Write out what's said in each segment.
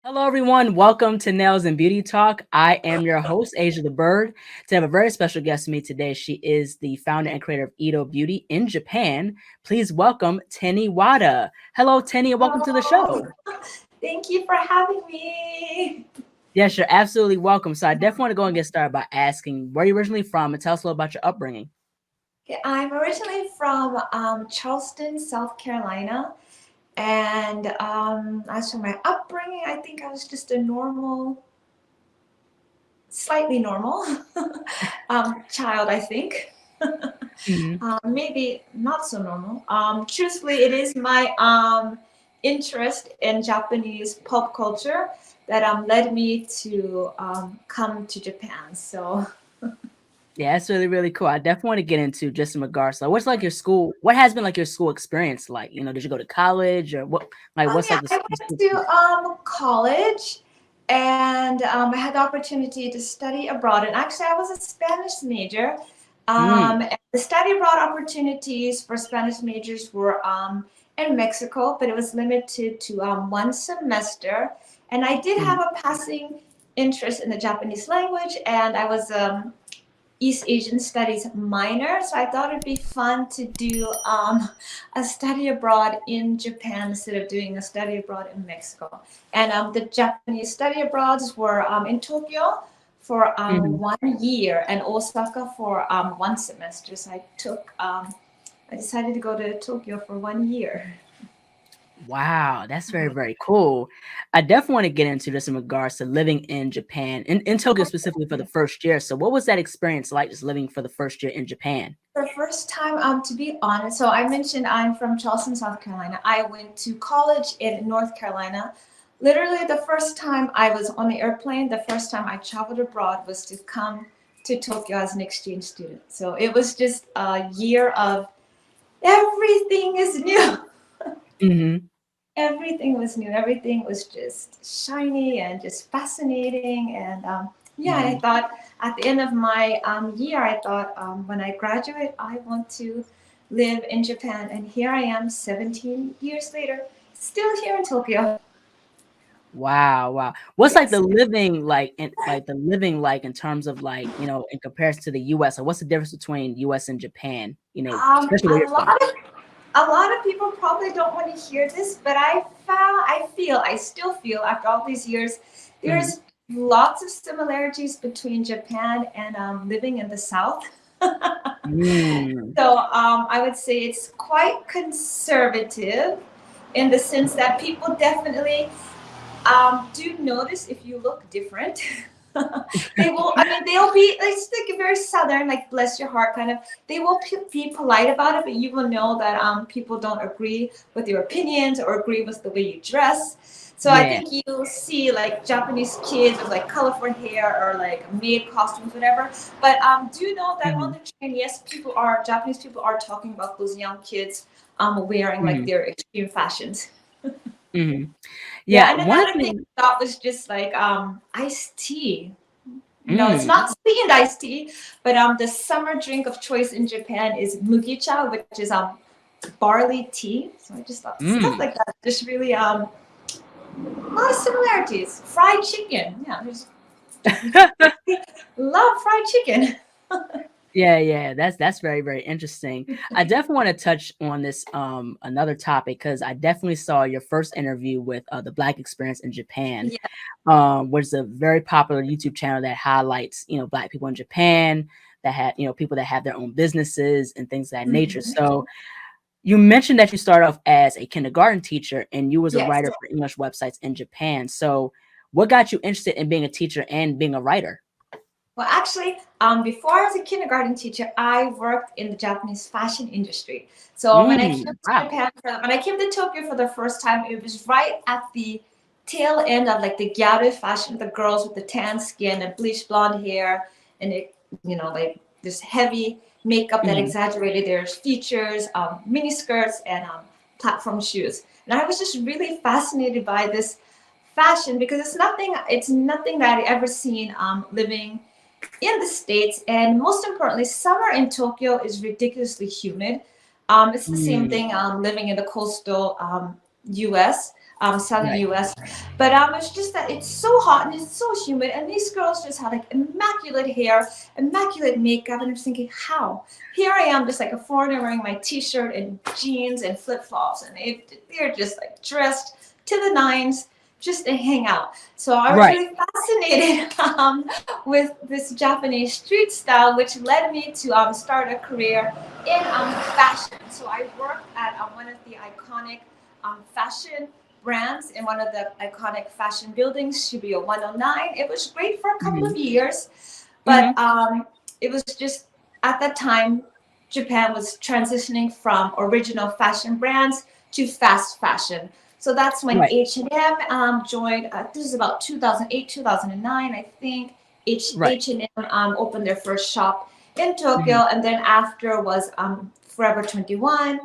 Hello, everyone. Welcome to Nails and Beauty Talk. I am your host, Asia the Bird. To have a very special guest with me today, she is the founder and creator of Edo Beauty in Japan. Please welcome Teni Wada. Hello, Teni, and welcome to the Oh, show. thank you for having me. Yes, you're absolutely welcome. So I definitely want to go and get started by asking where you're originally from and tell us a little about your upbringing. Okay, I'm originally from Charleston, South Carolina. And as for my upbringing, I think I was just a normal, slightly normal child, I think. Mhm. Maybe not so normal. Truthfully, it is my interest in Japanese pop culture that led me to come to Japan. So. Yeah, that's really, really cool. I definitely want to get into just in regards to what's like your school, what has been like your school experience like? Did you go to college or what's Yeah, like the, I the went school to college and I had the opportunity to study abroad. And actually, I was a Spanish major. Mm, And the study abroad opportunities for Spanish majors were in Mexico, but it was limited to one semester. And I did mm, have a passing interest in the Japanese language, and I was East Asian Studies minor, so I thought it'd be fun to do a study abroad in Japan instead of doing a study abroad in Mexico. And the Japanese study abroads were in Tokyo for mhm. 1 year and Osaka for 1 semester. So I decided to go to Tokyo for 1 year. Wow, that's very, very cool. I definitely want to get into this in regards to living in Japan, in Tokyo specifically for the first year. So, what was that experience like just living for the first year in Japan? The first time, to be honest, so I mentioned I'm from Charleston, South Carolina. I went to college in North Carolina. Literally, the first time I was on the airplane, the first time I traveled abroad was to come to Tokyo as an exchange student. So it was just a year of everything is new. Hmm. Everything was new. Everything was just shiny and just fascinating. And yeah, and I Hmm. thought at the end of my year, I thought when I graduate, I want to live in Japan. And here I am, 17 years later, still here in Tokyo. Wow, wow. What's like the Yes. living like in terms of like in comparison to the U.S. or what's the difference between U.S. and Japan? Especially where A you're from. lot of a lot of people probably don't want to hear this, but I still feel after all these years, Hmm. there's lots of similarities between Japan and living in the South. Mm. So I would say it's quite conservative in the sense that people definitely do notice if you look different. They will, I mean, they'll be, it's like very southern, like bless your heart kind of. They will be polite about it, but you will know that people don't agree with your opinions or agree with the way you dress. So I Yeah. think you'll see like Japanese kids with like colorful hair or like maid costumes, whatever. But do know that on Hmm. the train, yes, Japanese people are talking about those young kids wearing like Hmm. their extreme fashions. Hmm. Yeah, Yeah. and One another thing thing. I thought was just like iced tea. No, it's Mm. not sweetened iced tea, but the summer drink of choice in Japan is mugicha, which is barley tea. So I just thought stuff Mm. like that. Just really a lot of similarities. Fried chicken. Yeah, there's Japanese people love fried chicken. Yeah, yeah, that's very, very interesting. I definitely want to touch on this another topic because I definitely saw your first interview with the Black Experience in Japan, Yeah. which is a very popular YouTube channel that highlights Black people in Japan that had people that have their own businesses and things of that nature. Mhm. So you mentioned that you started off as a kindergarten teacher and you was a Yes. writer for English websites in Japan. So what got you interested in being a teacher and being a writer? Well, actually, before I was a kindergarten teacher, I worked in the Japanese fashion industry. So when I came Mm, to wow. Japan, when I came to Tokyo for the first time, it was right at the tail end of like the gyaru fashion, the girls with the tan skin and bleached blonde hair, and like this heavy makeup that Mhm. exaggerated their features, mini skirts, and platform shoes. And I was just really fascinated by this fashion because it's nothing that I ever seen living in the States. And most importantly, summer in Tokyo is ridiculously humid. It's the same Mm. thing living in the coastal US. Southern Right. US. But it's just that it's so hot and it's so humid, and these girls just had like immaculate hair, immaculate makeup, and I'm thinking, how? Here I am, just like a foreigner wearing my t-shirt and jeans and flip-flops, and they're just like dressed to the nines just to hang out. So I was Right. really fascinated with this Japanese street style, which led me to start a career in fashion. So I worked at one of the iconic fashion brands in one of the iconic fashion buildings, Shibuya 109. It was great for a couple Hmm. of years, but Hmm. it was just at that time, Japan was transitioning from original fashion brands to fast fashion. So that's when Right. H&M joined. This is about 2008, 2009, I think. Right. H&M opened their first shop in Hmm. Tokyo, and then after was Forever 21.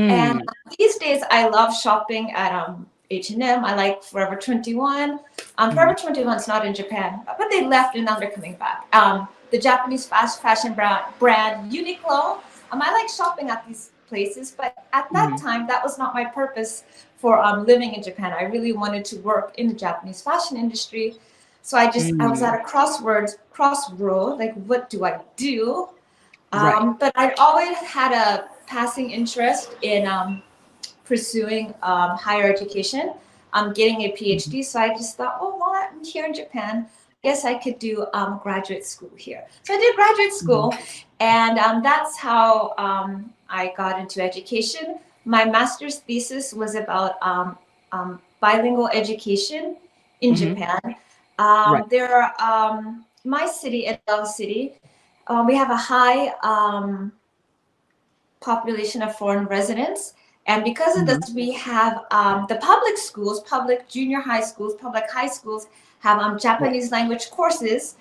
And Mm. these days, I love shopping at H&M. I like Forever 21. Hmm. Forever 21 is not in Japan, but they left and now they're coming back. The Japanese fast fashion brand Uniqlo. I like shopping at these places, but at that Hmm. time, that was not my purpose for living in Japan. I really wanted to work in the Japanese fashion industry. So I was at Mm. a crossroad, like what do I do? Right. But I always had a passing interest in pursuing higher education. Getting a Hmm. PhD. So I just thought, oh, while I'm here in Japan, I guess I could do graduate school here. So I did graduate Hmm. school, and that's how I got into education. My master's thesis was about bilingual education in Hmm. Japan. Right. There are my city, Edo City. We have a high population of foreign residents. And because of this, Hmm. we have the public schools, public junior high schools, public high schools have Right. Japanese language courses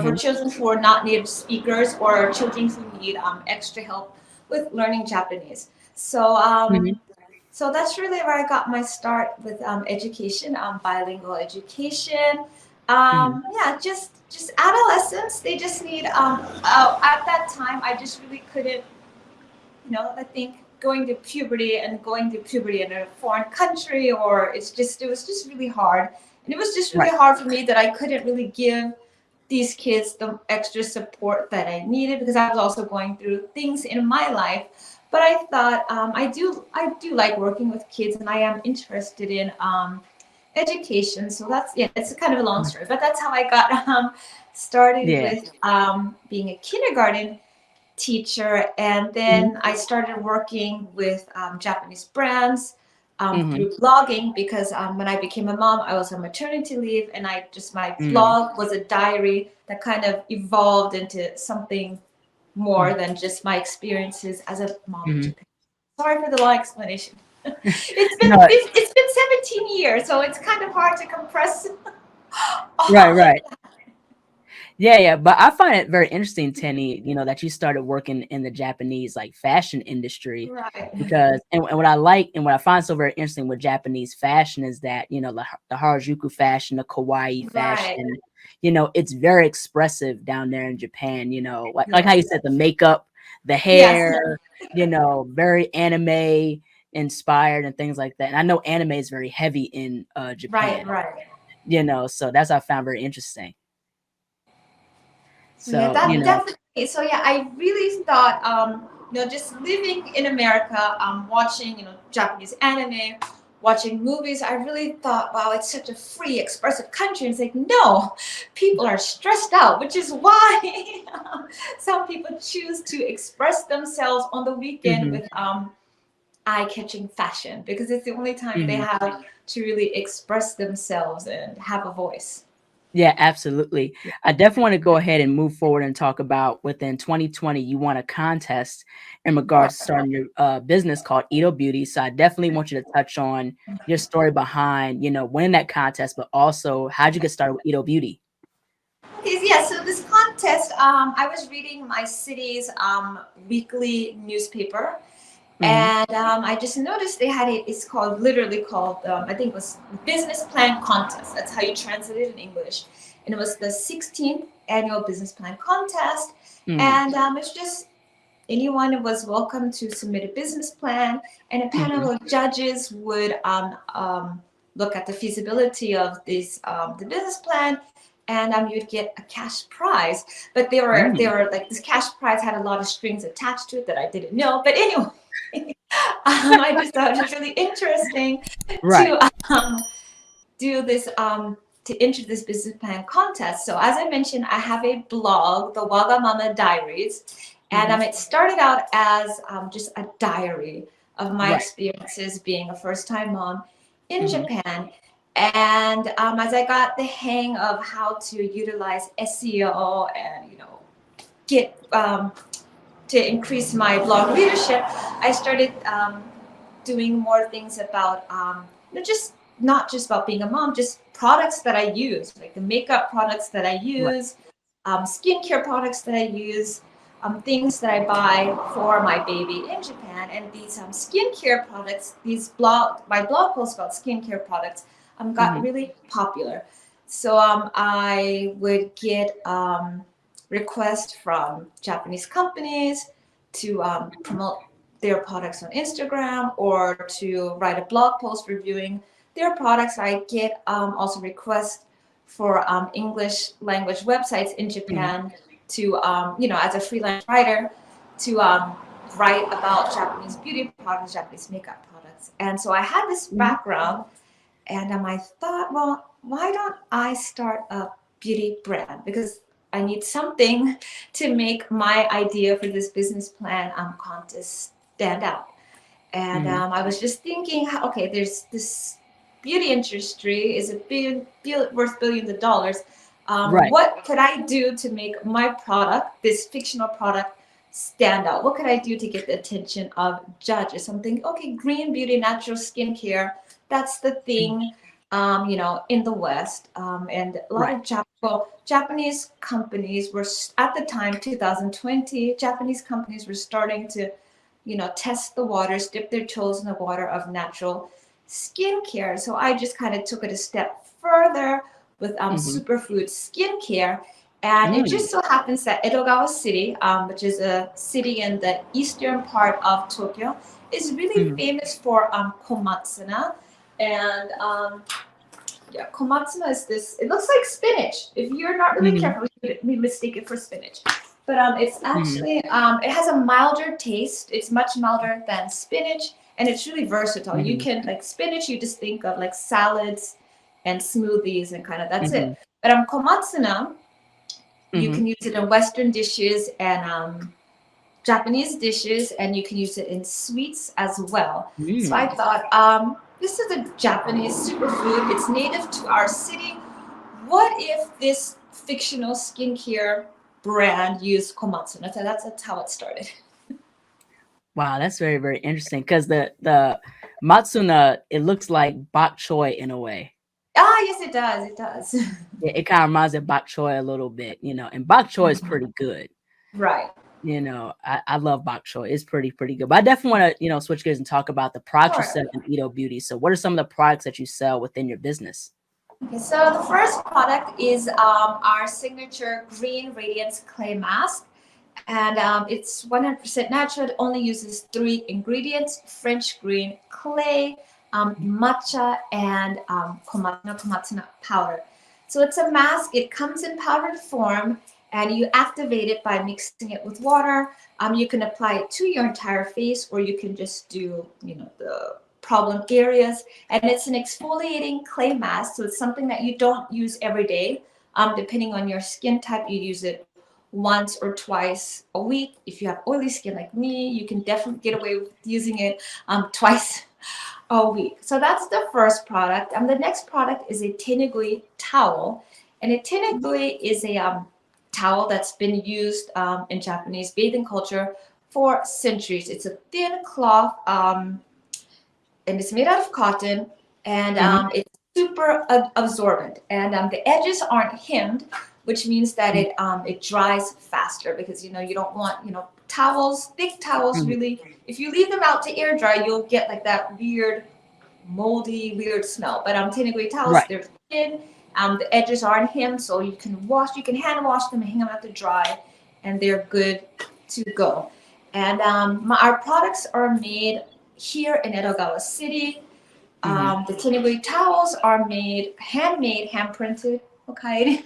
for Hmm. children who are not native speakers or children who need extra help with learning Japanese. So, Hmm. so that's really where I got my start with education, bilingual education. Hmm. Yeah, just adolescents. They just need. At that time, I just really couldn't, I think going through puberty in a foreign country, or it was just really hard. And it was just really Right. hard for me that I couldn't really give these kids the extra support that I needed because I was also going through things in my life. But I thought I do like working with kids, and I am interested in education. So that's yeah, it's a kind of a long Mhm. story, but that's how I got started Yeah. with being a kindergarten teacher, and Hmm. then I started working with Japanese brands Hmm. through blogging because when I became a mom, I was on maternity leave, and my Hmm. blog was a diary that kind of evolved into something more than just my experiences as a mom in Hmm. Japan. Sorry for the long explanation. No. It's been 17 years, so it's kind of hard to compress Right. all of Right. Yeah, yeah, but I find it very interesting, Tenny, that you started working in the Japanese like fashion industry right. because and what I like and what I find so very interesting with Japanese fashion is that, the Harajuku fashion, the kawaii Right. fashion, it's very expressive down there in Japan, like how you Yes. said the makeup, the Yes. hair, very anime inspired and things like that. And I know anime is very heavy in Right. Japan, Right. so that's what I found very interesting. So yeah, So, that definitely. So yeah, I really thought, just living in America, watching, Japanese anime, watching movies, I really thought, wow, it's such a free, expressive country. And it's like, no, people are stressed out, which is why some people choose to express themselves on the weekend mhm. with eye-catching fashion because it's the only time they Mhm. have to really express themselves and have a voice. Yeah, absolutely. I definitely want to go ahead and move forward and talk about within 2020, you won a contest in regards to starting your business called Edo Beauty. So I definitely want you to touch on your story behind, winning that contest, but also how'd you get started with Edo Beauty? Okay, so yeah, so this contest, I was reading my city's weekly newspaper, Hmm. and I just noticed they had it's literally called, I think it was Business Plan Contest. That's how you translate it in English. And it was the 16th annual Business Plan Contest. Hmm. And it's just anyone was welcome to submit a business plan, and a Hmm. panel of judges would look at the feasibility of this the business plan, and you'd get a cash prize. But they were like, this cash prize had a lot of strings attached to it that I didn't know. But anyway, I just thought it was really interesting Right. to do this to enter this business plan contest. So as I mentioned, I have a blog, the Wagamama Diaries, and it started out as just a diary of my Right. experiences being a first-time mom in Japan. And as I got the hang of how to utilize SEO and get to increase my blog readership, I started doing more things about just not just about being a mom, just products that I use, like the makeup products that I Right. use, skincare products that I use, things that I buy for my baby in Japan. And these skincare products, my blog posts about skincare products got really popular. So I would get requests from Japanese companies to promote their products on Instagram or to write a blog post reviewing their products. I get also requests for English language websites in Japan to, as a freelance writer, to write about Japanese beauty products, Japanese makeup products. And so I had this background, and I thought, well, why don't I start a beauty brand? Because I need something to make my idea for this business plan contest stand out. And I was just thinking, okay, there's this beauty industry is worth billions of dollars. Right. What could I do to make my product, this fictional product, stand out? What could I do to get the attention of judges? So I'm thinking, okay, green beauty, natural skincare, that's the thing, in the West. And a lot Right. of Japanese companies were, at the time, 2020, Japanese companies were starting to test the waters, dip their toes in the water of natural skincare. So I just kind of took it a step further with superfood skincare. And it just so happens that Edogawa City, which is a city in the eastern part of Tokyo, is really famous for komatsuna. And komatsuna is this, it looks like spinach. If you're not really careful, you may mistake it for spinach. But it's actually, it has a milder taste. It's much milder than spinach, and it's really versatile. You can, like spinach, you just think of like salads and smoothies and kind of that's it. But komatsuna, you can use it in Western dishes and Japanese dishes, and you can use it in sweets as well. So I thought, this is a Japanese superfood. It's native to our city. What if this fictional skincare brand used komatsuna? So that's how it started. Wow, that's very, very interesting. Because the Matsuna, it looks like bok choy in a way. Ah, yes, it does. It does. It kind of reminds me of bok choy a little bit, and bok choy is pretty good. Right. I love bok choy. It's pretty good. But I definitely want to, switch gears and talk about the products you Sure. sell in Edo Beauty. So what are some of the products that you sell within your business? Okay, so the first product is our signature Green Radiance Clay Mask. And it's 100% natural. It only uses 3 ingredients: French green clay, matcha, and komatsuna powder. So it's a mask. It comes in powdered form, and you activate it by mixing it with water. You can apply it to your entire face, or you can just do, the problem areas. And it's an exfoliating clay mask, so it's something that you don't use every day. Depending on your skin type, you use it once or twice a week. If you have oily skin like me, you can definitely get away with using it twice a week. So that's the first product. The next product is a tenugui towel. And a tenugui is a towel that's been used in Japanese bathing culture for centuries. It's a thin cloth, and it's made out of cotton, and it's super absorbent. And the edges aren't hemmed, which means that it dries faster, because you don't want towels, thick towels. Really, if you leave them out to air dry, you'll get like that weird, moldy, weird smell. But tenugui towels, Right. they're thin. The edges aren't hemmed, so you can hand wash them and hang them out to dry, and they're good to go. And our products are made here in Edogawa City. The Teni Wada towels are made, handmade, hand printed. Okay,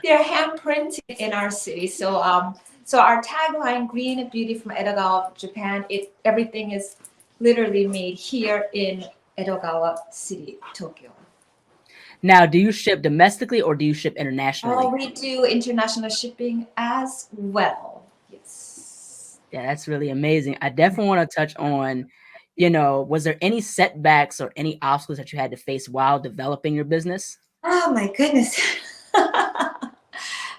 they're hand printed in our city. So our tagline, "Green Beauty from Edogawa, Japan." Everything is literally made here in Edogawa City, Tokyo. Now, do you ship domestically or do you ship Oh, internationally? we do international shipping as well. Yes. Yeah, that's really amazing. I definitely want to touch on, was there any setbacks or any obstacles that you had to face while developing your business? Oh my goodness.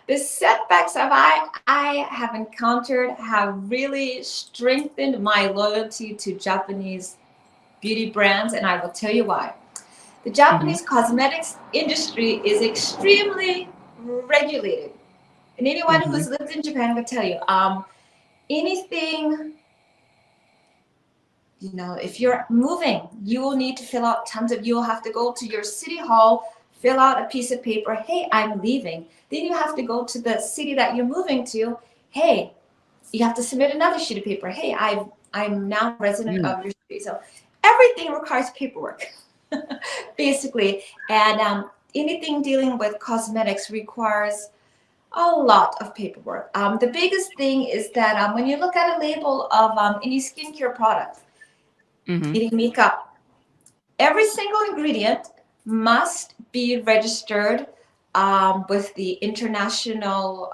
The setbacks I have encountered have really strengthened my loyalty to Japanese beauty brands, and I will tell you why. The Mhm, Japanese cosmetics industry is extremely regulated. And anyone mhm, who's lived in Japan will tell you, anything, if you're moving, you will need to fill out you'll have to go to your city hall, fill out a piece of paper, hey, I'm leaving. Then you have to go to the city that you're moving to, hey, you have to submit another sheet of paper, hey, I'm now resident mm, of your city. So everything requires paperwork, basically. And anything dealing with cosmetics requires a lot of paperwork. The biggest thing is that when you look at a label of any skincare product, mhm, any makeup, every single ingredient must be registered with the international.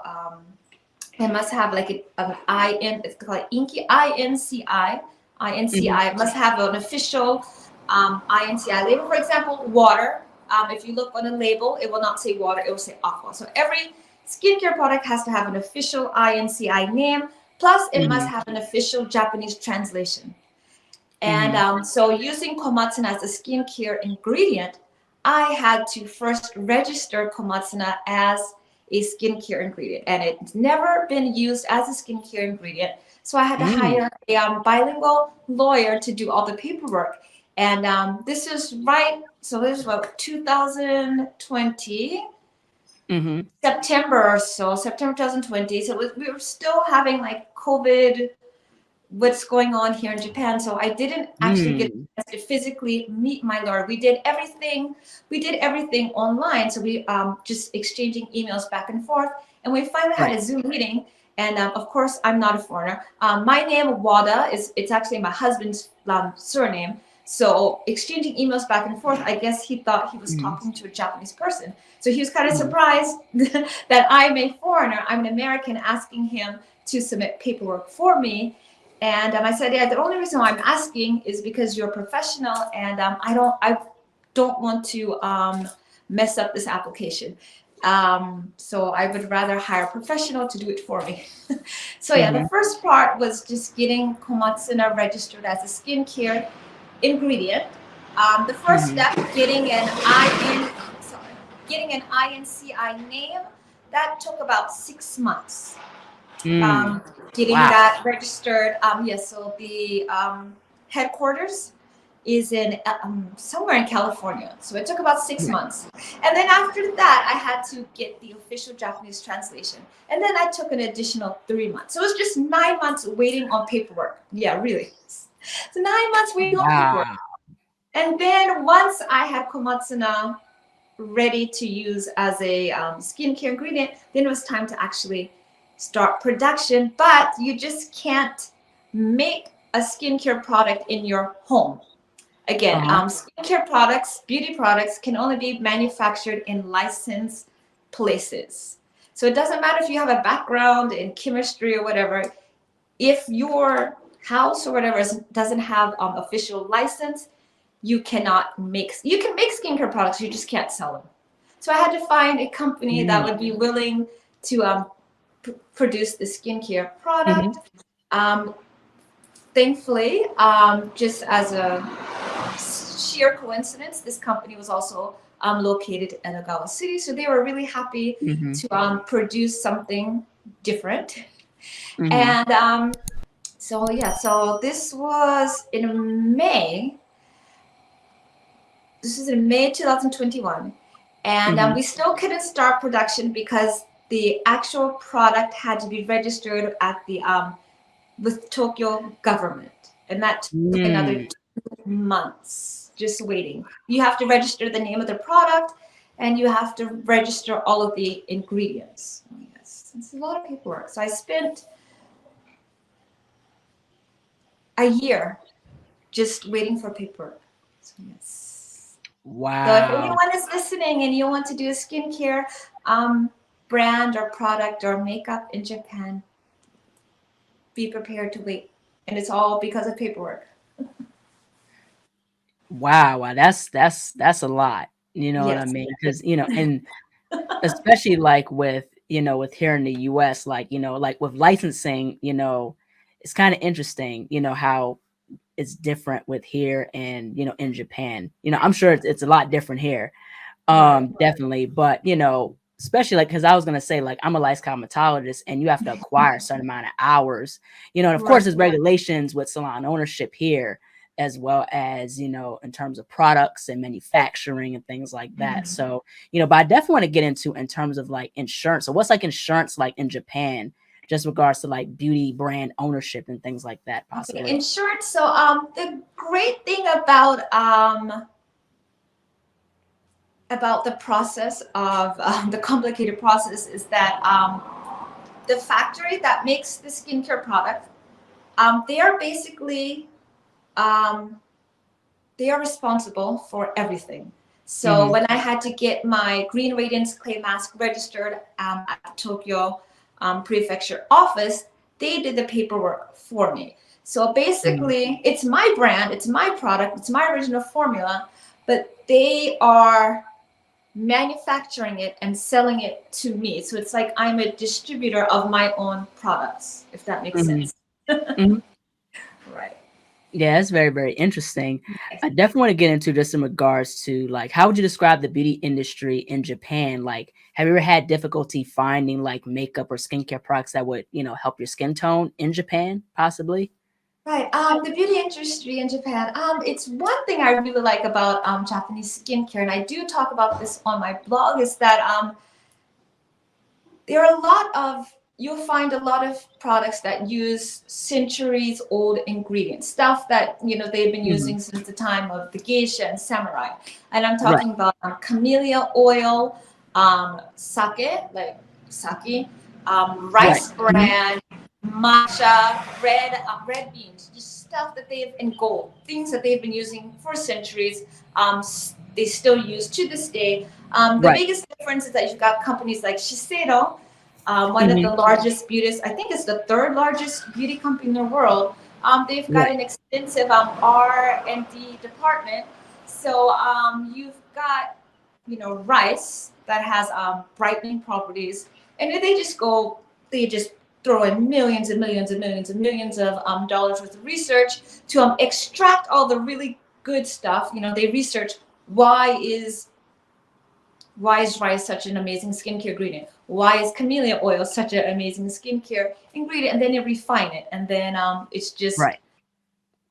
It must have like an IN. It's called INCI, INCI. mhm, INCI. It must have an official INCI label. For example, water. If you look on the label, it will not say water. It will say aqua. So every skincare product has to have an official INCI name. Plus, it must mhm, have an official Japanese translation. And mhm, so using komatsuna as a skincare ingredient, I had to first register komatsuna as a skincare ingredient. And it's never been used as a skincare ingredient. So I had to mm, hire a bilingual lawyer to do all the paperwork. And this is so this is what, 2020, mhm, September or so, September 2020. So we were still having like COVID, what's going on here in Japan. So I didn't actually get mm, a chance to physically meet my lawyer. We did everything. We did everything online. So we just exchanging emails back and forth. And we finally had right, a Zoom meeting. And of course, I'm not a foreigner. My name Wada it's actually my husband's surname. So exchanging emails back and forth, I guess he thought he was mhm, talking to a Japanese person. So he was kind of mhm, surprised that I'm a foreigner. I'm an American asking him to submit paperwork for me. And I said, yeah, the only reason why I'm asking is because you're a professional, and I don't want to mess up this application. So I would rather hire a professional to do it for me. So yeah, the mhm, first part was just getting komatsuna registered as a skincare ingredient. The first mhm, step, getting an INCI name, that took about 6 months, mm. um, getting Wow. that registered. Yes, so the headquarters is in somewhere in California. So it took about six Right. months. And then after that, I had to get the official Japanese translation. And then I took an additional 3 months. So it was just 9 months waiting on paperwork. Yeah, really. So 9 months waiting on paperwork. Wow. And then once I had Komatsuna ready to use as a skincare ingredient, then it was time to actually start production. But you just can't make a skincare product in your home. Again, Uh-huh. skincare products, beauty products can only be manufactured in licensed places. So it doesn't matter if you have a background in chemistry or whatever. If your house or whatever doesn't have official license, you can make skincare products, you just can't sell them. So I had to find a company that Mm, would be willing to produce the skincare mhm, product. Um, Thankfully, just as a sheer coincidence, this company was also located in Nagawa City, so they were really happy mhm, to produce something different. mhm, And so yeah, so this was in May. This is in May 2021, and mhm, we still couldn't start production because the actual product had to be registered at the with Tokyo government, and that took another mm. months just waiting. You have to register the name of the product, and you have to register all of the ingredients. Oh, yes, it's a lot of paperwork. So I spent a year just waiting for paperwork. So yes. So if Wow. anyone is listening and you want to do a skincare brand or product or makeup in Japan, be prepared to wait. And it's all because of paperwork. Wow, wow, that's a lot. You know what I Yes. mean? Because and especially like with with here in the U.S., like like with licensing, it's kind of interesting, how it's different with here and in Japan. I'm sure it's a lot different here. Right. Definitely. But, especially like, cause I was gonna say, like, I'm a licensed cosmetologist and you have to acquire a certain amount of hours, and of course Right. there's regulations with salon ownership here, as well as, in terms of products and manufacturing and things like that. Mhm. So, but I definitely want to get into in terms of like insurance. So what's like insurance like in Japan, just regards to like beauty brand ownership and things like that, Okay. possibly. In short, so the great thing about the process of the complicated process is that the factory that makes the skincare product, they are basically um, they are responsible for everything. So Mm-hmm. when I had to get my Green Radiance clay mask registered at the Tokyo prefecture office, they did the paperwork for me. So Mm-hmm. basically, it's my brand, it's my product, it's my original formula, but they are manufacturing it and selling it to me. So it's like I'm a distributor of my own products, if that makes Mm-hmm. sense. Mm-hmm. Right. Yeah, it's very, very interesting. Yes. I definitely want to get into just in regards to like how would you describe the beauty industry in Japan? Like, have you ever had difficulty finding like makeup or skincare products that would, help your skin tone in Japan, possibly? Right. The beauty industry in Japan. It's one thing I really like about Japanese skincare, and I do talk about this on my blog, is that there are a lot of you'll find a lot of products that use centuries old ingredients, stuff that they've been Hmm. using since the time of the geisha and samurai. And I'm Right. talking about camellia oil, sake, like sake, Right. rice Hmm. bran, matcha, red beans, just stuff that they've in gold, things that they've been using for centuries. They still use to this day. The Right. biggest difference is that you've got companies like Shiseido, one of the Hmm. largest beauties, I think it's the third largest beauty company in the world. They've got Right. an extensive R&D department. So you've got, rice that has brightening properties, and they just throw in millions and millions and millions and millions of dollars worth of research to extract all the really good stuff. They research why is why is rice such an amazing skincare ingredient? Why is camellia oil such an amazing skincare ingredient? And then they refine it, and then it's just Right.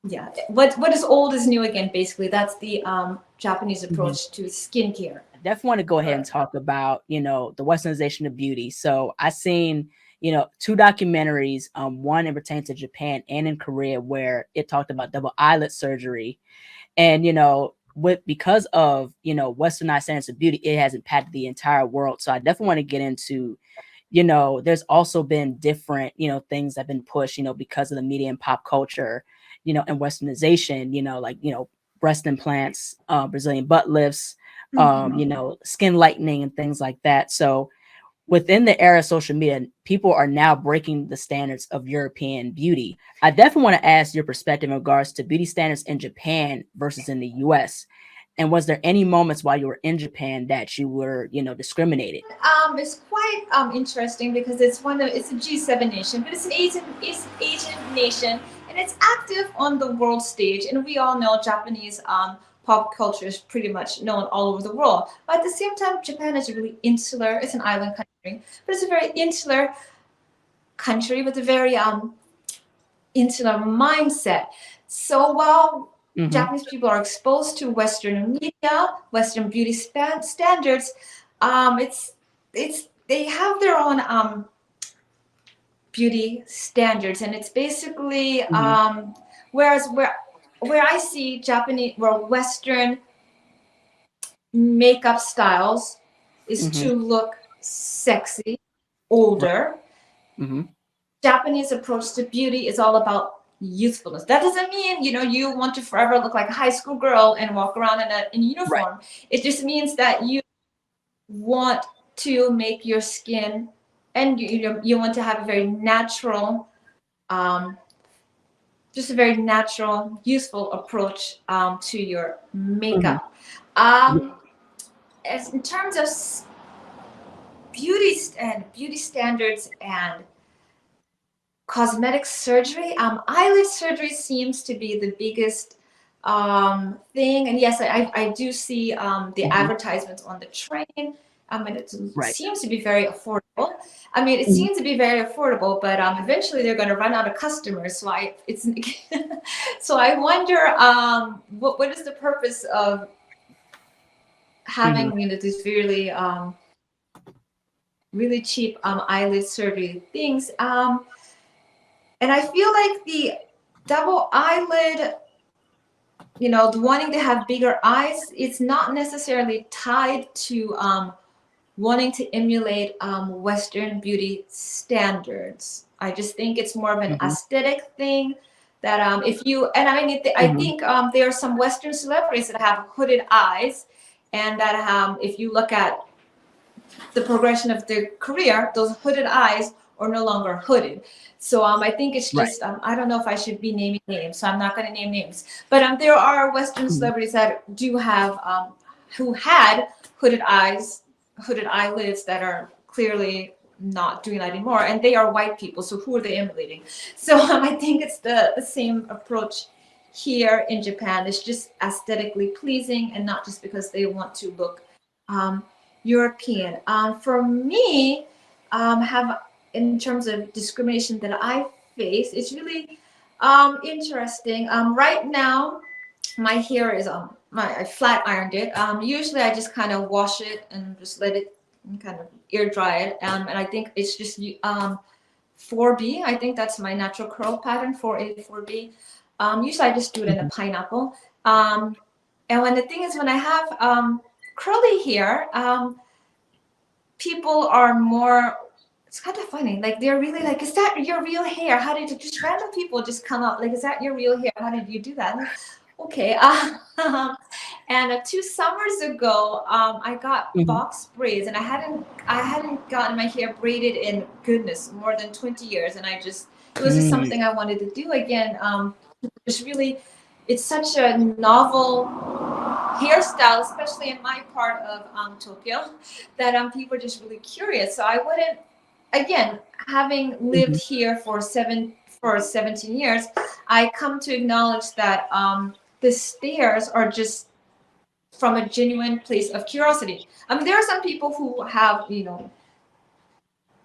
yeah. What is old is new again. Basically, that's the Japanese Hmm. approach to skincare. I definitely want to go ahead and Right. talk about, the westernization of beauty. So I seen, two documentaries, one in pertain to Japan and in Korea, where it talked about double eyelid surgery. And with because of westernized standards of beauty, it has impacted the entire world. So I definitely want to get into, there's also been different things that have been pushed because of the media and pop culture, and westernization, like breast implants, Brazilian butt lifts, Mhm. skin lightening and things like that. So within the era of social media, people are now breaking the standards of European beauty. I definitely want to ask your perspective in regards to beauty standards in Japan versus in the US. And was there any moments while you were in Japan that you were, discriminated? It's quite interesting because it's a G7 nation, but it's Asian nation, and it's active on the world stage. And we all know Japanese pop culture is pretty much known all over the world. But at the same time, Japan is really insular. It's an island country, but it's a very insular country with a very insular mindset. So while Hmm. Japanese people are exposed to Western media, Western beauty standards, it's they have their own beauty standards, and it's basically Hmm. whereas where. where I see Japanese or Western makeup styles is Mhm. to look sexy, Right. older. Mhm. Japanese approach to beauty is all about youthfulness. That doesn't mean, you want to forever look like a high school girl and walk around in Right. uniform. It just means that you want to make your skin, and you want to have a very natural, um, just a very natural, useful approach to your Mhm. makeup. Yeah. Um, as in terms of beauty standards and cosmetic surgery, eyelid surgery seems to be the biggest thing. And yes, I do see the Mhm. advertisements on the train. And it Right. seems to be very affordable. I mean, it Mhm. seems to be very affordable, but eventually they're going to run out of customers. So it's so I wonder what is the purpose of Mhm. having these really cheap eyelid surgery things. And I feel like the double eyelid, the wanting to have bigger eyes, it's not necessarily tied to wanting to emulate Western beauty standards. I just think it's more of an Mhm. aesthetic thing that if you, and I mean, I Mhm. think there are some Western celebrities that have hooded eyes, and that if you look at the progression of their career, those hooded eyes are no longer hooded. So I think it's Right. just I don't know if I should be naming names, so I'm not going to name names. But there are Western Mhm. celebrities that do have who had hooded eyes, hooded eyelids that are clearly not doing that anymore, and they are white people. So who are they emulating? So I think it's the same approach here in Japan. It's just aesthetically pleasing, and not just because they want to look um, European. For me, have in terms of discrimination that I face, it's really interesting. Right now, my hair is I flat ironed it. Usually, I just kind of wash it and just let it kind of air dry it. And I think it's just 4B. I think that's my natural curl pattern, 4A, 4B. Usually, I just do it in a Mhm. pineapple. Um, and when the thing is, when I have curly hair, people are more, it's kind of funny, like they're really like, is that your real hair? How did you, just random people just come up like, is that your real hair? How did you do that? I'm like, okay. And 2 summers ago, I got Mhm. box braids, and I hadn't gotten my hair braided in goodness more than 20 years, and it was just Mm. something I wanted to do again. It's really, it's such a novel hairstyle, especially in my part of Tokyo, that people are just really curious. So I wouldn't, again, having lived Mhm. here for 17 years, I come to acknowledge that the stairs are just from a genuine place of curiosity. I mean, there are some people who have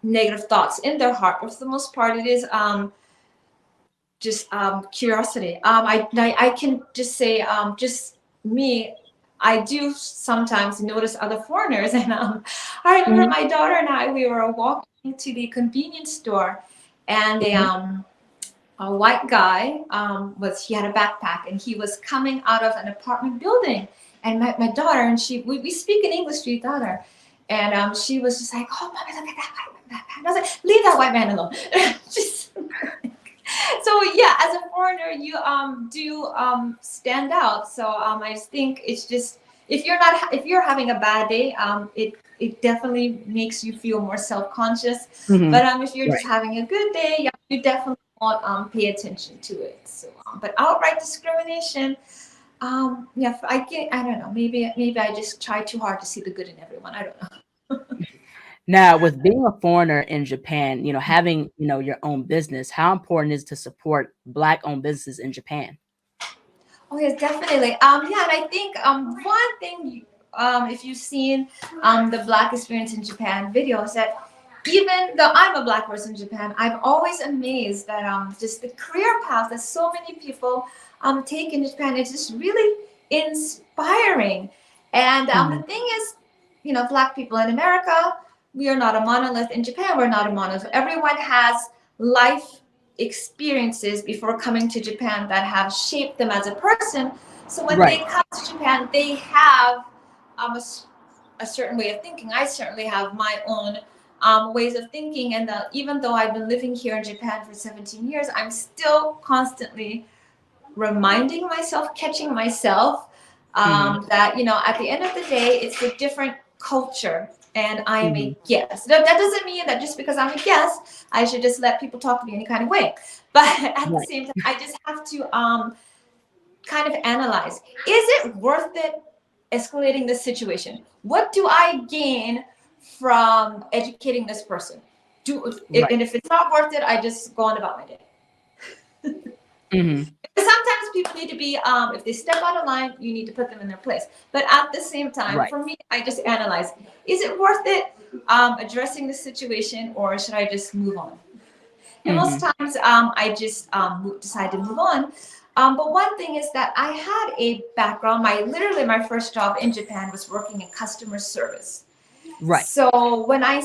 negative thoughts in their heart, but for the most part, it is just curiosity. I can just say, just me, I do sometimes notice other foreigners. And I remember Mhm. my daughter and I, we were walking to the convenience store, and Mhm. a white guy he had a backpack, and he was coming out of an apartment building. And my daughter, and we speak in English to each other. And she was just like, oh, mommy, look at that white man backpack. And I was like, leave that white man alone. Just so yeah, as a foreigner, you do stand out. So I just think it's just, if you're having a bad day, it definitely makes you feel more self-conscious. Mhm. But if you're just Right. having a good day, yeah, you definitely won't pay attention to it. So but outright discrimination, yeah, I don't know, maybe I just try too hard to see the good in everyone. I don't know. Now, with being a foreigner in Japan, having, your own business, how important is it to support Black-owned businesses in Japan? Oh yes, definitely. Yeah, and I think one thing, if you've seen the Black experience in Japan videos, that even though I'm a Black person in Japan, I'm always amazed that just the career path that so many people take in Japan is just really inspiring. And the Mhm. thing is, Black people in America, we are not a monolith. In Japan, we're not a monolith. Everyone has life experiences before coming to Japan that have shaped them as a person. So when they Right. come to Japan, they have a certain way of thinking. I certainly have my own ways of thinking, and even though I've been living here in Japan for 17 years, I'm still constantly reminding myself, catching myself Mhm. that, at the end of the day, it's a different culture and I am a Mhm. guest. That doesn't mean that just because I'm a guest, I should just let people talk to me any kind of way. But at the Right. same time, I just have to kind of analyze, is it worth it escalating this situation? What do I gain from educating this person? Right. And if it's not worth it, I just go on about my day. Mhm. Sometimes people need to be, if they step out of line, you need to put them in their place. But at the same time, Right. for me, I just analyze, is it worth it addressing the situation, or should I just move on? And most Mhm. times I just decide to move on. But one thing is that I had a background. My first job in Japan was working in customer service. Right. So when I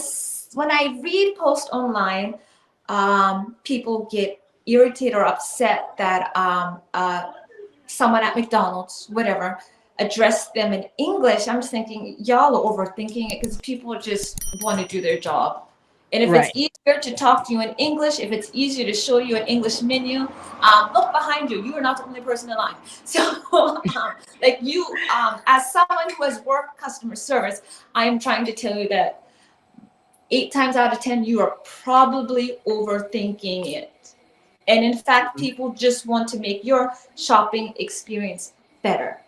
read posts online, people get irritated or upset that someone at McDonald's, whatever, addressed them in English. I'm just thinking, y'all are overthinking it because people just want to do their job. And if it's Right. easier to talk to you in English, if it's easier to show you an English menu, look behind you. You are not the only person in line. So, like you, as someone who has worked customer service, I am trying to tell you that 8 times out of 10, you are probably overthinking it. And in fact, Mhm. people just want to make your shopping experience better.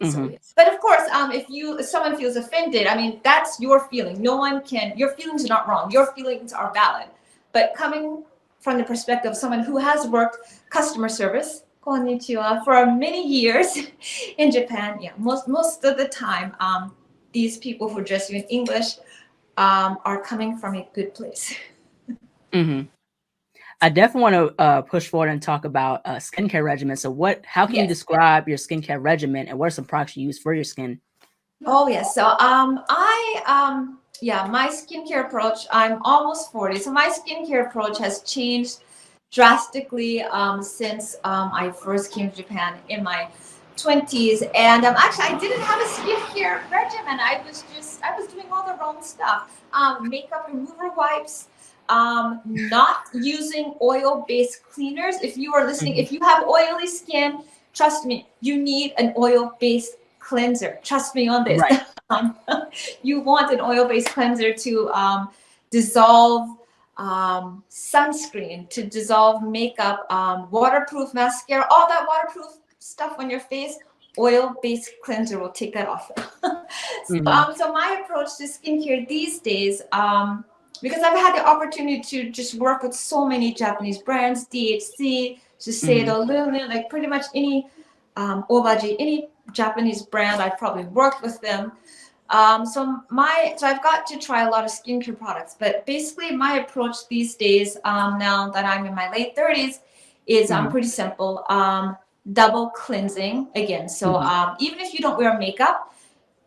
So Mhm. yes. But of course, if someone feels offended, I mean, that's your feeling. Your feelings are not wrong. Your feelings are valid. But coming from the perspective of someone who has worked customer service, konnichiwa, for many years in Japan, yeah, most of the time, these people who address you in English are coming from a good place. Mhm. I definitely want to push forward and talk about skincare regimen. So, how can you Yes. describe your skincare regimen, and what are some products you use for your skin? Oh yes. So yeah, my skincare approach. I'm almost 40, so my skincare approach has changed drastically since I first came to Japan in my 20s. And actually, I didn't have a skincare regimen. I was doing all the wrong stuff. Makeup remover wipes. Not using oil-based cleaners. If you are listening, Mhm. if you have oily skin, trust me, you need an oil-based cleanser. Trust me on this. Right. Um, you want an oil-based cleanser to dissolve sunscreen, to dissolve makeup, waterproof mascara, all that waterproof stuff on your face. Oil-based cleanser will take that off. Mhm. So my approach to skincare these days, because I've had the opportunity to just work with so many Japanese brands, DHC, Mhm. Shiseido, Luna, like pretty much any Obaji, any Japanese brand, I've probably worked with them. So I've got to try a lot of skincare products, but basically my approach these days, now that I'm in my late 30s, is Mhm. pretty simple. Double cleansing again. So Mhm. even if you don't wear makeup,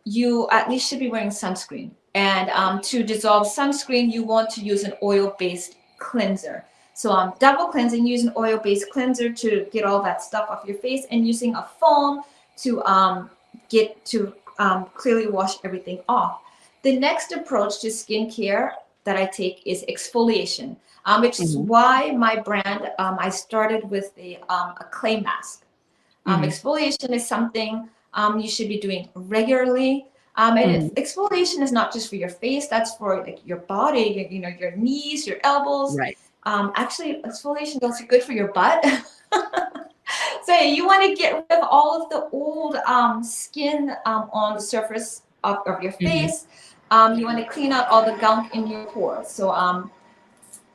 you at least should be wearing sunscreen. And to dissolve sunscreen, you want to use an oil-based cleanser. So double cleansing, use an oil-based cleanser to get all that stuff off your face, and using a foam to get to clearly wash everything off. The next approach to skincare that I take is exfoliation, which is Mhm. why my brand, I started with a clay mask. Mhm. Exfoliation is something you should be doing regularly. And Mhm. exfoliation is not just for your face; that's for like your body, your knees, your elbows. Right. Actually, exfoliation is also good for your butt. So yeah, you want to get rid of all of the old skin on the surface of your Mhm. face. You want to clean out all the gunk in your pores. So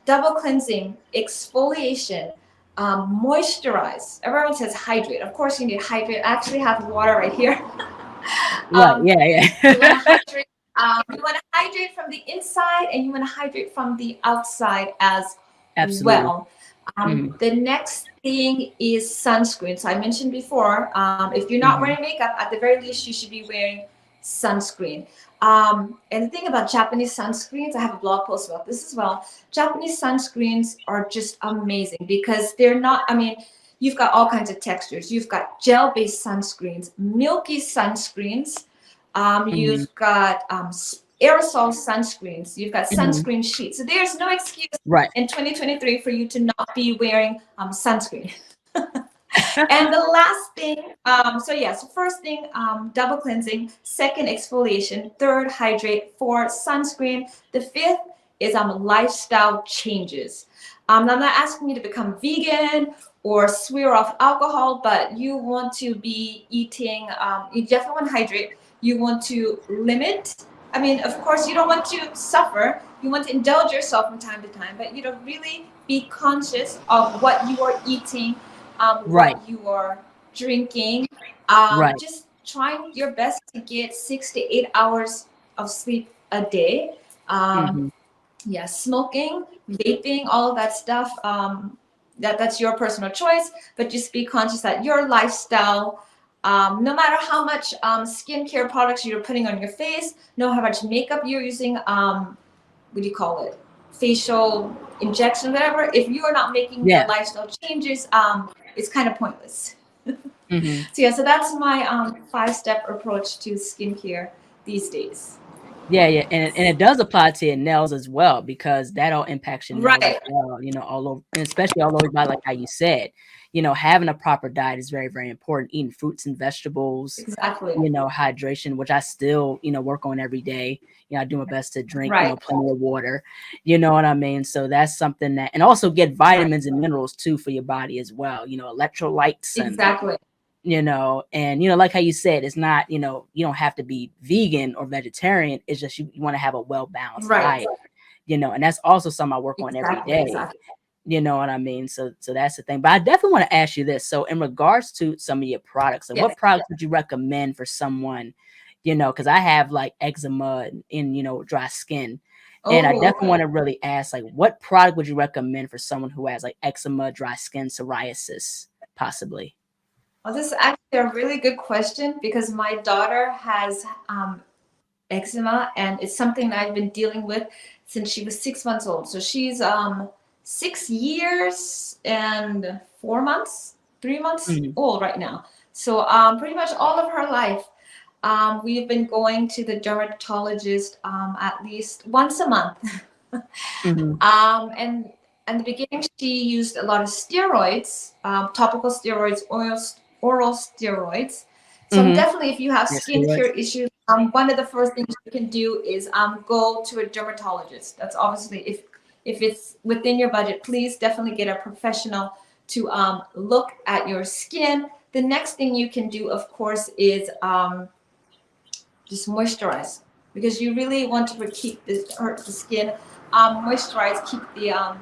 double cleansing, exfoliation, moisturize. Everyone says hydrate. Of course, you need to hydrate. I actually have water right here. Right. um, Yeah. you want to Yeah. hydrate. You want to hydrate from the inside, and you want to hydrate from the outside as Absolutely. well. Mhm. The next thing is sunscreen. So I mentioned before, if you're not wearing Mhm. makeup, at the very least, you should be wearing sunscreen. And the thing about Japanese sunscreens, I have a blog post about this as well. Japanese sunscreens are just amazing because they're not, I mean, you've got all kinds of textures. You've got gel-based sunscreens, milky sunscreens. Mhm. You've got aerosol sunscreens. You've got Mhm. sunscreen sheets. So there's no excuse Right. in 2023 for you to not be wearing sunscreen. And the last thing, so yeah, so first thing, double cleansing. Second, exfoliation. Third, hydrate. Four, sunscreen. The fifth is lifestyle changes. I'm not asking you to become vegan or swear off alcohol, but you want to be eating. You definitely want to hydrate. You want to limit. I mean, of course, you don't want to suffer. You want to indulge yourself from time to time, but you know, really be conscious of what you are eating, Right. what you are drinking. Right. Just trying your best to get 6 to 8 hours of sleep a day. Um, Mhm. yeah, smoking, vaping, all of that stuff. That's your personal choice, but just be conscious that your lifestyle, no matter how much skincare products you're putting on your face, no how much makeup you're using, what do you call it? Facial injection, whatever. If you are not making your Yeah. lifestyle changes, it's kind of pointless. Mhm. So yeah, so that's my 5-step approach to skincare these days. Yeah, yeah, and it does apply to your nails as well because that all impacts your nails as Right. well, all over, and especially all over your body, like how you said. Having a proper diet is very, very important. Eating fruits and vegetables, Exactly. hydration, which I still, work on every day. I do my best to drink, Right. plenty of water. You know what I mean? So that's something that, and also get Right. vitamins and minerals too for your body as well. Electrolytes and Exactly. and like how you said, it's not, you don't have to be vegan or vegetarian. It's just you want to have a well-balanced Right. diet, and that's also something I work on every Exactly. day. Exactly. You know what I mean? So that's the thing. But I definitely want to ask you this. So in regards to some of your products, so Yes. what products would you recommend for someone, because I have like eczema and dry skin. And I Oh, definitely want to really ask, like, what product would you recommend for someone who has like eczema, dry skin, psoriasis, possibly? well, this is actually a really good question because my daughter has eczema, and it's something that I've been dealing with since she was 6 months old. So she's 6 years and 4 months, 3 months Mhm. old right now. So pretty much all of her life, we've been going to the dermatologist at least once a month. Mhm. And in the beginning, she used a lot of steroids, topical steroids, oral steroids. So Mhm. definitely, if you have Yes, steroids. skincare issues, one of the first things you can do is go to a dermatologist. That's obviously if it's within your budget, please definitely get a professional to look at your skin. The next thing you can do, of course, is just moisturize because you really want to keep the skin moisturized, keep the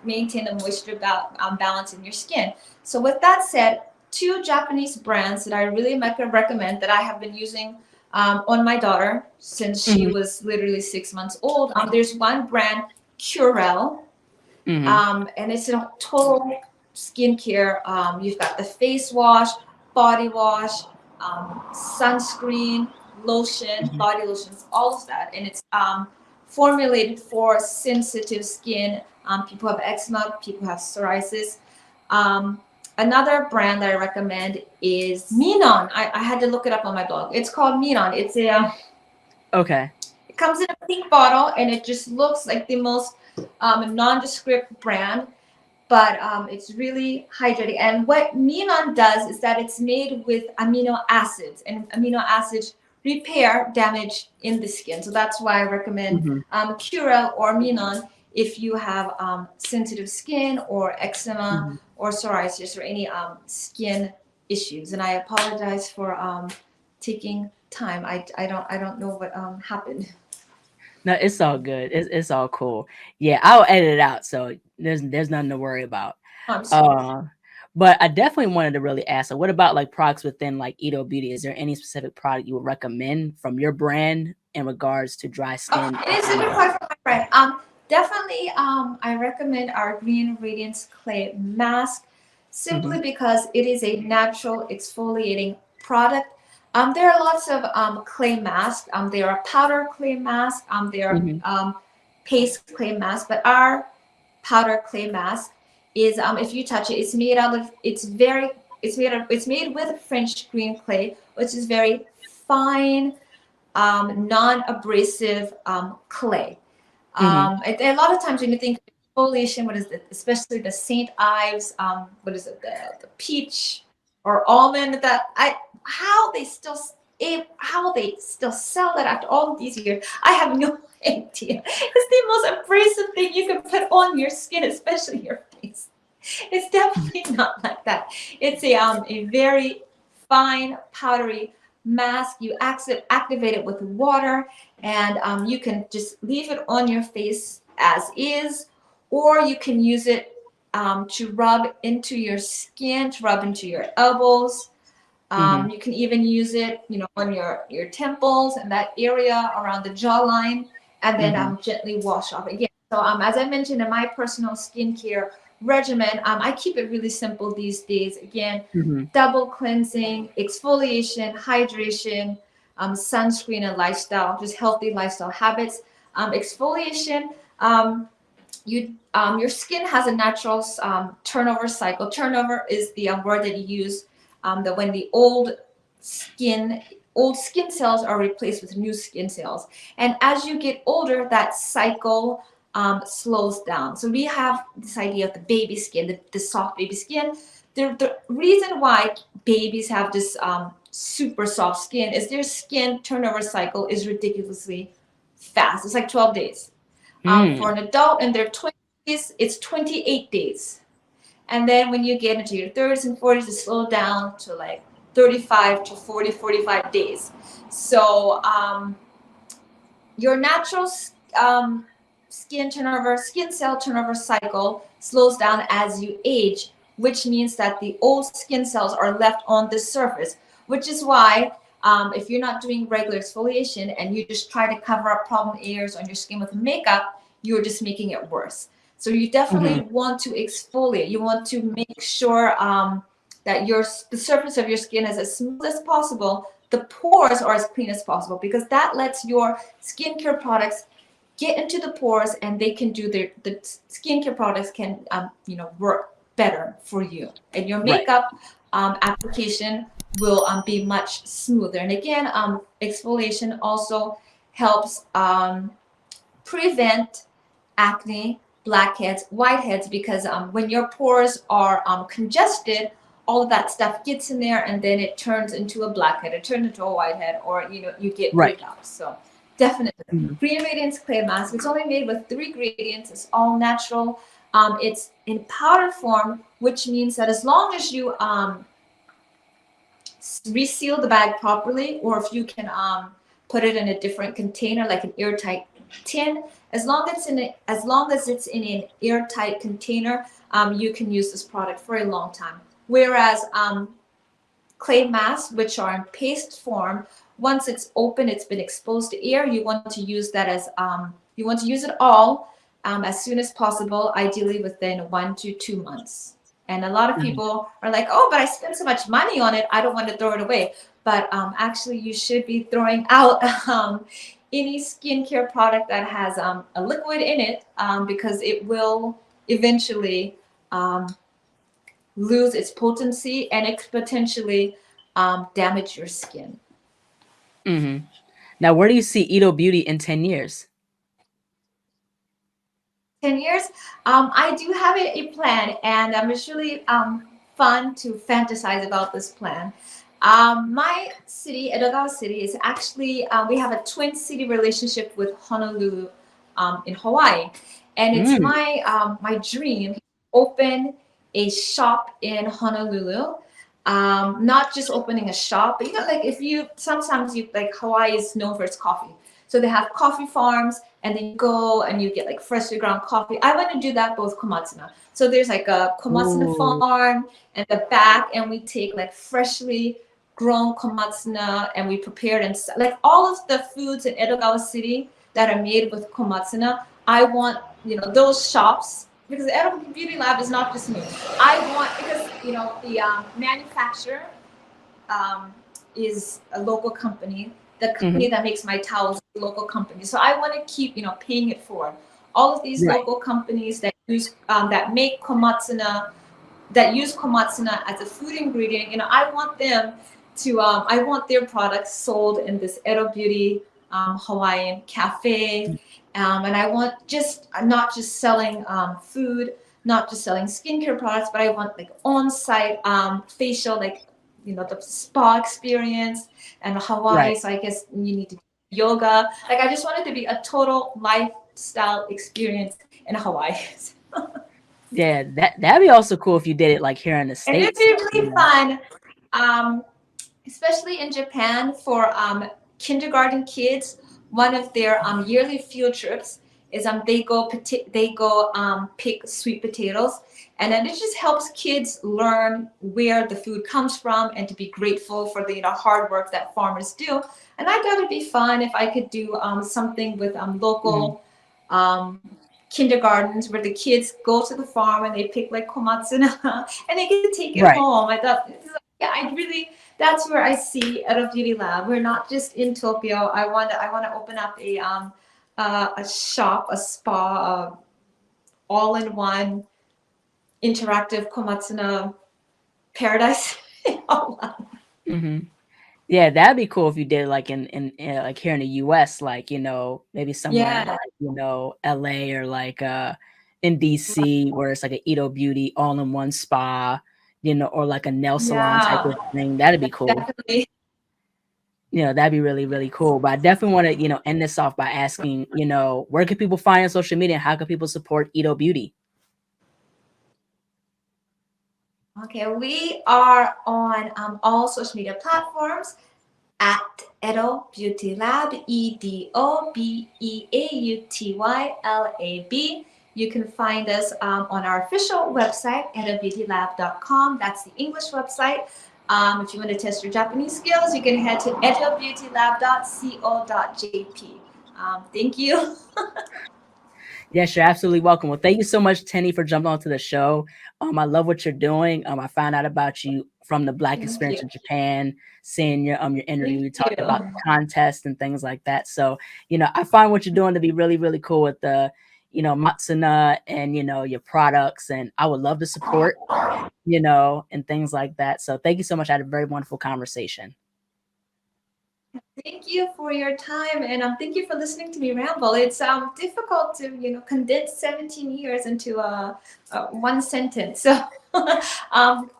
maintain the moisture balance in your skin. So with that said, two Japanese brands that I really recommend that I have been using on my daughter since she Mhm. was literally 6 months old. There's one brand, Curel, Mhm. and it's a total skincare. You've got the face wash, body wash, sunscreen, lotion, Mhm. body lotions, all of that, and it's formulated for sensitive skin. People have eczema, people have psoriasis. Um, Another brand that I recommend is Minon. I had to look it up on my blog. It's called Minon. Okay. It comes in a pink bottle, and it just looks like the most nondescript brand, but it's really hydrating. And what Minon does is that it's made with amino acids, and amino acids repair damage in the skin. So that's why I recommend Mhm. Curel or Minon if you have sensitive skin or eczema Mhm. or psoriasis or any skin issues. And I apologize for taking time. I don't know what happened. No, it's all good. It's all cool. Yeah, I'll edit it out, so there's nothing to worry about. I'm sorry. Uh, but I definitely wanted to really ask, so what about like products within like Edo Beauty? Is there any specific product you would recommend from your brand in regards to dry skin, It is a eczema? good question, my friend. Definitely, I recommend our Green Radiance Clay Mask simply Mhm. because it is a natural exfoliating product. There are lots of clay masks. There are powder clay masks. There are Hmm. paste clay masks. But our powder clay mask is, if you touch it, it's made out of. It's made with French green clay, which is very fine, non-abrasive clay. Hmm. A lot of times when you think of exfoliation, what is it? Especially the St. Ives, what is it? The peach or almond. How they still how they still sell that after all of these years, I have no idea. It's the most abrasive thing you can put on your skin, especially your face. It's definitely not like that. It's a very fine powdery mask. You activate it with water, and you can just leave it on your face as is, or you can use it to rub into your skin, to rub into your elbows. Hmm. You can even use it, on your temples and that area around the jawline, and then Hmm. gently wash off again. So as I mentioned in my personal skincare regimen, I keep it really simple these days. Again, Hmm. double cleansing, exfoliation, hydration, sunscreen, and lifestyle, just healthy lifestyle habits. Exfoliation. Your skin has a natural turnover cycle. Turnover is the word that you use, that when the old skin cells are replaced with new skin cells, and as you get older, that cycle slows down. So we have this idea of the baby skin, the soft baby skin. The reason why babies have this super soft skin is their skin turnover cycle is ridiculously fast. It's like 12 days. For Mm. an adult in their 20s, it's 28 days. And then when you get into your 30s and 40s, it slows down to like 35 to 40, 45 days. So your natural skin cell turnover cycle slows down as you age, which means that the old skin cells are left on the surface, which is why if you're not doing regular exfoliation and you just try to cover up problem areas on your skin with makeup, you're just making it worse. So you definitely Hmm. want to exfoliate. You want to make sure that the surface of your skin is as smooth as possible, the pores are as clean as possible, because that lets your skincare products get into the pores, and they can do the skincare products can work better for you, and your Right. makeup application will be much smoother. And again, exfoliation also helps prevent acne, blackheads, whiteheads, because when your pores are congested, all of that stuff gets in there, and then it turns into a blackhead, it turns into a whitehead, or you get Right. breakouts. So definitely, Hmm. Green Radiance clay mask. It's only made with 3 ingredients. It's all natural. It's in powder form, which means that as long as you reseal the bag properly, or if you can put it in a different container, like an airtight tin. As long as it's in an airtight container, you can use this product for a long time. Whereas clay masks, which are in paste form, once it's open, it's been exposed to air. You want to use that as you want to use it all as soon as possible, ideally within 1 to 2 months. And a lot of Hmm. people are like, "Oh, but I spent so much money on it. I don't want to throw it away." But actually, you should be throwing out any skincare product that has a liquid in it, because it will eventually um, lose its potency, and it could potentially damage your skin. Hmm. Now, where do you see Edo Beauty in 10 years? 10 years, I do have a plan, and it's really fun to fantasize about this plan. My city, Edogawa City, is actually, we have a twin city relationship with Honolulu in Hawaii. And it's Mm. my dream to open a shop in Honolulu. Not just opening a shop, but like if you sometimes you like Hawaii is known for its coffee, so they have coffee farms, and then you go and you get like freshly ground coffee. I want to do that both Komatsuna. So there's like a Komatsuna Ooh. farm and the back, and we take like freshly grown Komatsuna, and we prepare it, and like all of the foods in Edogawa City that are made with Komatsuna. I want those shops, because the Edo Beauty Lab is not just me. I want, because the manufacturer um, is a local company. The Mhm. company that makes my towels is a local company. So I want to keep, paying it forward. All of these Right. local companies that use that make komatsuna, that use komatsuna as a food ingredient, I want them to, I want their products sold in this Edo Beauty Hawaiian cafe. And I want just not just selling food, not just selling skincare products, but I want like on-site facial, like, the spa experience and Right. Hawaii. So I guess you need to do yoga. Like I just want it to be a total lifestyle experience in Hawaii. Yeah, that'd be also cool if you did it like here in the And it'd States. be You really know? fun, especially in Japan for kindergarten kids. One of their yearly field trips is they go pick sweet potatoes, and then it just helps kids learn where the food comes from and to be grateful for the hard work that farmers do. And I thought it'd be fun if I could do something with Mhm. local um, kindergartens where the kids go to the farm and they pick like komatsuna and they can take it Right. home. I thought, yeah, I really, that's where I see Edo Beauty Lab. We're not just in Tokyo. I want to open up a shop, a spa, all-in-one interactive komatsuna paradise. Mhm. Yeah, that'd be cool if you did it like in like here in the US, like, maybe somewhere in Yeah, like, LA or like in DC where it's like an Edo Beauty all-in-one spa, or like a nail salon type yeah, of thing. That'd be cool. definitely. That'd be really, really cool. But I definitely want to, end this off by asking, where can people find you on social media and how can people support Edo Beauty? Okay, we are on all social media platforms at Edo Beauty Lab, EDOBEAUTYLAB. You can find us on our official website, edobeautylab.com. That's the English website. If you want to test your Japanese skills, you can head to edobeautylab.co.jp. Thank you. Yes, you're absolutely welcome. Well, thank you so much, Tenny, for jumping onto the show. I love what you're doing. I found out about you from the Black Thank you. experience in Japan, seeing your interview. Thank You talked about you. the contest and things like that. So, I find what you're doing to be really, really cool with the, Matsuna and your products. And I would love to support, and things like that. So thank you so much. I had a very wonderful conversation. Thank you for your time, and thank you for listening to me ramble. It's difficult to condense 17 years into one sentence. So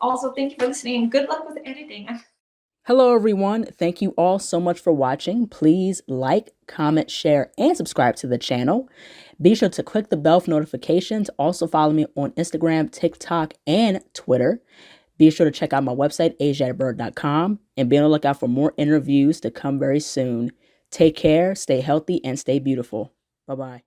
also thank you for listening, and good luck with editing. Hello, everyone. Thank you all so much for watching. Please like, comment, share, and subscribe to the channel. Be sure to click the bell for notifications. Also follow me on Instagram, TikTok, and Twitter. Be sure to check out my website, ASIATHABIRD.com, and be on the lookout for more interviews to come very soon. Take care, stay healthy, and stay beautiful. Bye-bye.